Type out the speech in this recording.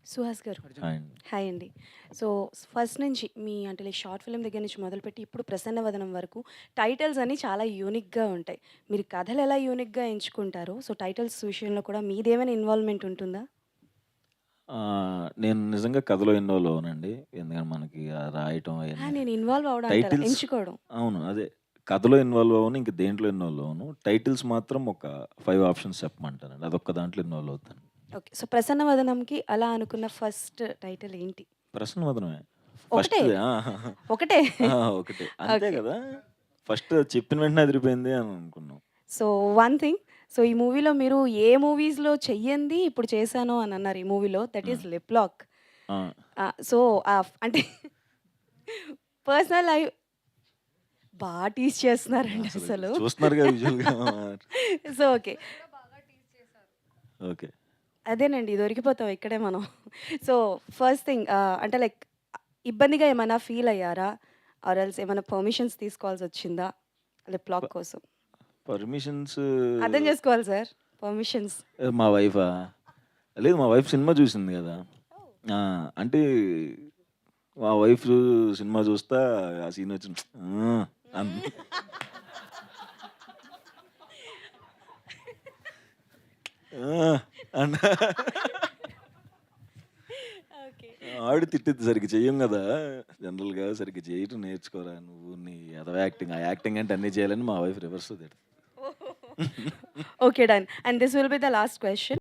సుహాస్ గారు. హాయ్ అండి. హాయ్ అండి. సో, ఫస్ట్ నుంచి మీ అంటే లైక్ షార్ట్ ఫిల్మ్ దగ్గర నుంచి మొదలుపెట్టి ఇప్పుడు 'ప్రసన్నవదనం' వరకు టైటిల్స్ అన్నీ చాలా యూనిక్‌గా ఉంటాయి. మీరు కథలు ఎలా యూనిక్‌గా ఎంచుకుంటారో, సో టైటిల్స్ విషయంలో కూడా మీదేమైనా ఇన్వాల్వ్‌మెంట్ ఉంటుందా? నేను నిజంగా కథలో ఇన్వాల్వ్ అవ్వనండి. ఎందుకంటే మనకి రాయటం అయన్నీ నేను ఇన్వాల్వ్ అవ్వడం అంటారా? టైటిల్స్ ఎంచుకోవడం. అవును. అదే. కథలో ఇన్వాల్వ్ అవ్వను. ఇంక దేంట్లో ఇన్వాల్వ్ అవ్వను. టైటిల్స్ మాత్రం ఒక 5 ఆప్షన్స్ చెప్పమంటారండి. అదొక్క దాంట్లో ఇన్వాల్వ్ అవుతాను. ఓకే. సో, 'ప్రసన్నవదనం'కి అలా అనుకున్న ఫస్ట్ టైటిల్ ఏంటి? ప్రశ్నవదనమే. ఒకటే. ఫస్ట్‌ది ఆ! ఒకటే. ఒకటే. అంతే ఓకే. గదా! ఫస్ట్ చెప్పిన వెంటనే అదిరిపోయింది అని అనుకున్నాం. So, one thing. సో, ఈ మూవీలో మీరు ఏ మూవీస్‌లో చెయ్యంది ఇప్పుడు చేశాను అని అన్నారు ఈ మూవీలో. That hmm. Is lip lock. Ah! So, అంటే పర్సనల్ లైఫ్ టీజ్ చేస్తున్నారండి అసలు అసలు. చూస్తున్నారుగా విజువల్‌గా. So, okay. ఓకే. అదేనండి దొరికిపోతాం ఇక్కడే మనం. సో, ఫస్ట్ థింగ్ అంటే లైక్ ఇబ్బందిగా ఏమైనా ఫీల్ అయ్యారా? ఆర్ ఎల్స్ ఏమైనా పర్మిషన్స్ తీసుకోవాల్సొచ్చిందా? లిప్ ప లాక్ కోసం? పర్మిషన్స్ అర్థం చేసుకోవాలి సార్ పర్మిషన్స్. మా వైఫా? లేదు మా వైఫ్ సినిమా చూసింది గదా! ఆ! అంటే మా వైఫ్ సినిమా చూస్తా ఆ సీన్ వచ్చి అన్ ఆ! అన్న ఓకే. ఆవిడ తిట్టిద్ది సరిగ్గా చెయ్యం గదా! జనరల్‌గా సరిగ్గా చేయటం నేర్చుకోరా నువ్వు నీ ఎదవ యాక్టింగ్. ఆ యాక్టింగ్ అంటే అన్నీ చేయాలని మా వైఫ్ రివర్స్‌లో తిడతది. Okay. Done. And this will be the last question.